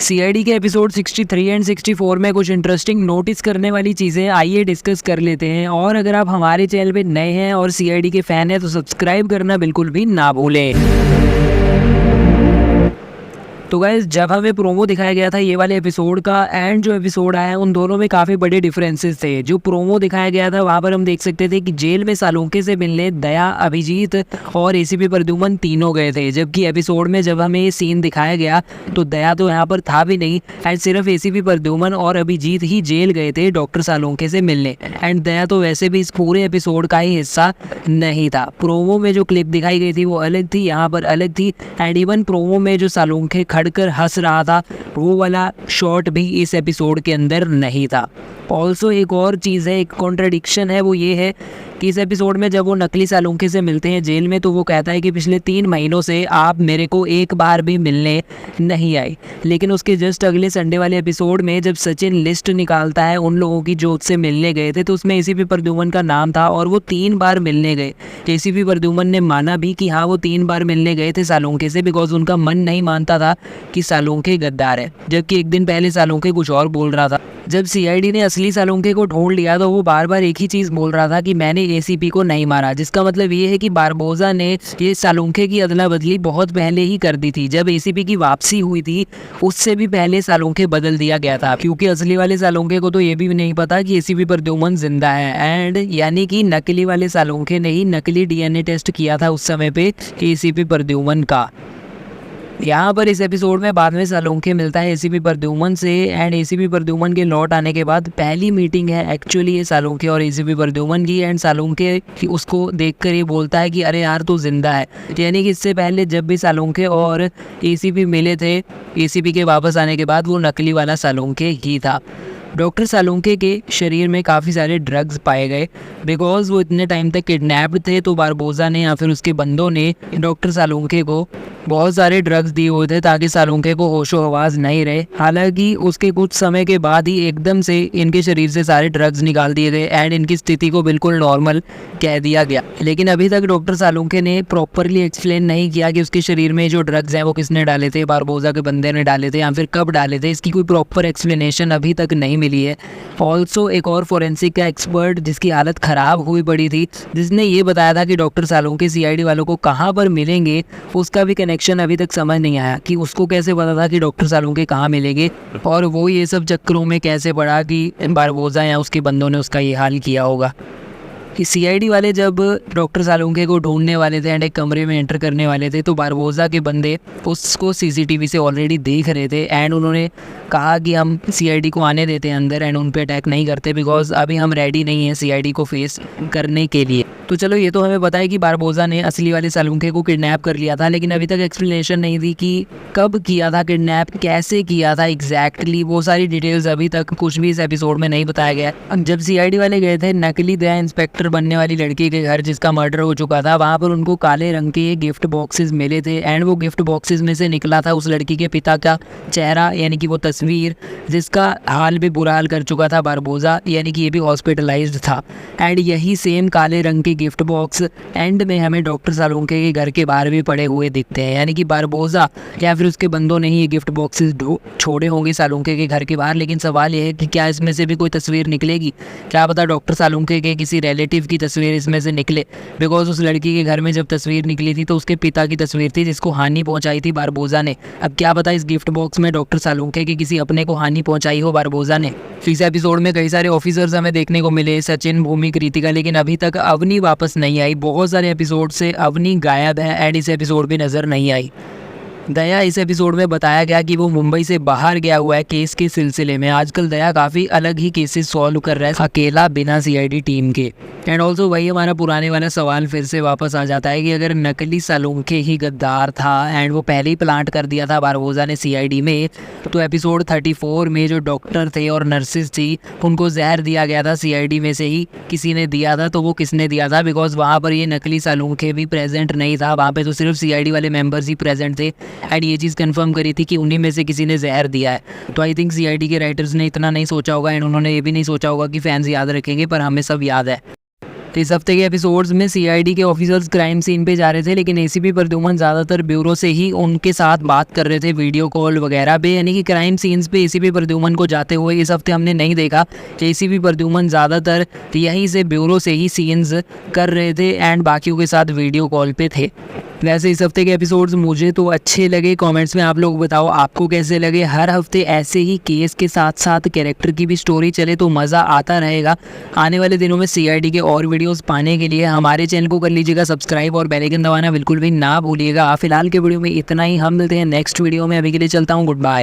CID के episode 63 and 64 में कुछ इंटरेस्टिंग नोटिस करने वाली चीज़ें आइए डिस्कस कर लेते हैं। और अगर आप हमारे चैनल पे नए हैं और सीआईडी के फ़ैन हैं तो सब्सक्राइब करना बिल्कुल भी ना भूलें। तो गाइस, जब हमें प्रोमो दिखाया गया था ये वाले एपिसोड का एंड जो एपिसोड आया उन दोनों में काफ़ी बड़े डिफरेंसेस थे। जो प्रोमो दिखाया गया था वहाँ पर हम देख सकते थे कि जेल में सालुंखे से मिलने दया, अभिजीत और एसीपी प्रद्युमन तीनों गए थे। जबकि एपिसोड में जब हमें ये सीन दिखाया गया तो दया तो यहाँ पर था भी नहीं एंड सिर्फ एसीपी प्रद्युमन और अभिजीत ही जेल गए थे डॉक्टर सालुंखे से मिलने। एंड दया तो वैसे भी इस पूरे एपिसोड का ही हिस्सा नहीं था। प्रोमो में जो क्लिप दिखाई गई थी वो अलग थी, यहाँ पर अलग थी। एंड इवन प्रोमो में जो सालुंखे खड़कर हंस रहा था वो वाला शॉट भी इस एपिसोड के अंदर नहीं था। ऑल्सो एक और चीज़ है, एक कॉन्ट्रडिक्शन है, वो ये है कि इस एपिसोड में जब वो नकली सालुंखे से मिलते हैं जेल में तो वो कहता है कि पिछले 3 महीनों से आप मेरे को एक बार भी मिलने नहीं आए। लेकिन उसके जस्ट अगले संडे वाले एपिसोड में जब सचिन लिस्ट निकालता है उन लोगों की जो उससे मिलने गए थे तो उसमें एसीपी प्रद्युमन का नाम था और वो 3 बार मिलने गए। एसीपी प्रद्युमन ने माना भी कि हाँ वो 3 बार मिलने गए थे सालुंखे से, बिकॉज उनका मन नहीं मानता था कि सालुंखे गद्दार है। जबकि एक दिन पहले सालुंखे कुछ और बोल रहा था। जब सीआईडी ने असली सालुंखे को ढूंढ लिया तो वो बार बार एक ही चीज़ बोल रहा था कि मैंने एसीपी को नहीं मारा, जिसका मतलब ये है कि बारबोजा ने ये सालुंखे की अदला बदली बहुत पहले ही कर दी थी। जब एसीपी की वापसी हुई थी उससे भी पहले सालुंखे बदल दिया गया था, क्योंकि असली वाले सालुंखे को तो ये भी नहीं पता कि एसीपी प्रद्युमन जिंदा है। एंड यानी कि नकली वाले सालुंखे ने ही नकली डीएनए टेस्ट किया था उस समय पे एसीपी प्रद्युमन का। यहाँ पर इस एपिसोड में बाद में सालुंखे मिलता है एसीपी प्रद्युमन से एंड एसीपी प्रद्युमन के लौट आने के बाद पहली मीटिंग है एक्चुअली ये सालुंखे और एसीपी प्रद्युमन की। एंड सालुंखे उसको देखकर ये बोलता है कि अरे यार तू जिंदा है। यानी कि इससे पहले जब भी सालुंखे और एसीपी मिले थे एसीपी के वापस आने के बाद वो नकली वाला सालुंखे ही था। डॉक्टर सालुंखे के शरीर में काफ़ी सारे ड्रग्स पाए गए बिकॉज वो इतने टाइम तक किडनैप्ड थे। तो बारबोजा ने या फिर उसके बंदों ने डॉक्टर सालुंखे को बहुत सारे ड्रग्स दिए हुए थे ताकि सालुंखे को होशो हवास नहीं रहे। हालांकि उसके कुछ समय के बाद ही एकदम से इनके शरीर से सारे ड्रग्स निकाल दिए गए एंड इनकी स्थिति को बिल्कुल नॉर्मल कह दिया गया। लेकिन अभी तक डॉक्टर सालुंखे ने प्रॉपरली एक्सप्लेन नहीं किया कि उसके शरीर में जो ड्रग्स हैं वो किसने डाले थे, बारबोजा के बंदे ने डाले थे या फिर कब डाले थे। इसकी कोई प्रॉपर एक्सप्लेनेशन अभी तक नहीं मिली है। ऑल्सो एक और फोरेंसिक का एक्सपर्ट जिसकी हालत ख़राब हुई पड़ी थी, जिसने ये बताया था कि डॉक्टर सालुंखे सीआईडी वालों को कहाँ पर मिलेंगे, उसका भी कनेक्शन अभी तक समझ नहीं आया कि उसको कैसे पता था कि डॉक्टर सालुंखे कहाँ मिलेंगे और वो ये सब चक्करों में कैसे पड़ा कि बारबोजा या उसके बंदों ने उसका ये हाल किया होगा। कि सीआईडी वाले जब डॉक्टर सालुंखे को ढूंढने वाले थे एंड एक कमरे में एंटर करने वाले थे तो बारबोजा के बंदे उसको सीसीटीवी से ऑलरेडी देख रहे थे एंड उन्होंने कहा कि हम सीआईडी को आने देते हैं अंदर एंड उन पे अटैक नहीं करते बिकॉज अभी हम रेडी नहीं हैं सीआईडी को फेस करने के लिए। तो चलो ये तो हमें पता है कि बारबोजा ने असली वाले सालुंखे को किडनैप कर लिया था, लेकिन अभी तक एक्सप्लेनेशन नहीं दी कि कब किया था किडनैप, कैसे किया था एग्जैक्टली। वो सारी डिटेल्स अभी तक कुछ भी इस एपिसोड में नहीं बताया गया। अब जब सीआईडी वाले गए थे नकली दया इंस्पेक्टर बनने वाली लड़की के घर जिसका मर्डर हो चुका था, वहाँ पर उनको काले रंग के गिफ्ट बॉक्सेस मिले थे एंड वो गिफ्ट बॉक्सेस में से निकला था उस लड़की के पिता का चेहरा, यानी कि वो तस्वीर जिसका हाल भी बुरा हाल कर चुका था बारबोजा, यानी कि ये भी हॉस्पिटलाइज्ड था। एंड यही सेम काले रंग के गिफ्ट बॉक्स एंड में हमें डॉक्टर सालुंखे के घर के बाहर भी पड़े हुए दिखते हैं, यानी कि बारबोजा या फिर उसके बंदों ने ही ये गिफ्ट बॉक्सेस छोड़े होंगे सालुंखे के घर के बाहर। लेकिन सवाल ये है कि क्या इसमें से भी कोई तस्वीर निकलेगी, क्या पता डॉक्टर सालुंखे के किसी रिलेटिव की तस्वीर इसमें से निकले। बिकॉज उस लड़की के घर में जब तस्वीर निकली थी तो उसके पिता की तस्वीर थी जिसको हानि पहुंचाई थी बारबोजा ने। अब क्या पता इस गिफ्ट बॉक्स में डॉक्टर सालुंखे के किसी अपने को हानि पहुंचाई हो बारबोजा ने। इस एपिसोड में कई सारे ऑफिसर्स हमें देखने को मिले, सचिन, भूमि, कृतिका, लेकिन अभी तक अवनी वापस नहीं आई। बहुत सारे एपिसोड से अवनी गायब है एंड इस एपिसोड भी नजर नहीं आई। दया इस एपिसोड में बताया गया कि वो मुंबई से बाहर गया हुआ है केस के सिलसिले में। आजकल दया काफ़ी अलग ही केसेस सॉल्व कर रहा है अकेला बिना सीआईडी टीम के। एंड ऑल्सो वही हमारा पुराने वाला सवाल फिर से वापस आ जाता है कि अगर नकली सालुंखे ही गद्दार था एंड वो पहले ही प्लांट कर दिया था बारबोजा ने सीआईडी में, तो एपिसोड 34 में जो डॉक्टर थे और नर्सेज थी उनको जहर दिया गया था सीआईडी में से ही किसी ने दिया था। तो वो किसने दिया था, बिकॉज वहाँ पर ये नकली सालुंखे भी प्रेजेंट नहीं था, वहाँ पे तो सिर्फ सीआईडी वाले मेंबर्स ही प्रेजेंट थे एंड ये चीज़ कंफर्म करी थी कि उन्हीं में से किसी ने जहर दिया है। तो आई थिंक सीआईडी के राइटर्स ने इतना नहीं सोचा होगा एंड उन्होंने ये भी नहीं सोचा होगा कि फैंस याद रखेंगे, पर हमें सब याद है। तो इस हफ्ते के एपिसोड्स में सीआईडी के ऑफिसर्स क्राइम सीन पे जा रहे थे, लेकिन एसीपी प्रद्युमन ज़्यादातर ब्यूरो से ही उनके साथ बात कर रहे थे वीडियो कॉल वगैरह पे, यानी कि क्राइम सीन्स पे एसीपी प्रद्युमन को जाते हुए इस हफ्ते हमने नहीं देखा। एसीपी प्रद्युमन ज़्यादातर यहीं से ब्यूरो से ही सीन्स कर रहे थे एंड बाकियों के साथ वीडियो कॉल पे थे। वैसे इस हफ्ते के एपिसोड्स मुझे तो अच्छे लगे। कमेंट्स में आप लोग बताओ आपको कैसे लगे। हर हफ्ते ऐसे ही केस के साथ साथ कैरेक्टर की भी स्टोरी चले तो मज़ा आता रहेगा। आने वाले दिनों में सीआईडी के और वीडियोस पाने के लिए हमारे चैनल को कर लीजिएगा सब्सक्राइब और बेल आइकन दबाना बिल्कुल भी ना भूलिएगा। फिलहाल के वीडियो में इतना ही, हम मिलते हैं नेक्स्ट वीडियो में। अभी के लिए चलता हूँ, गुड बाय।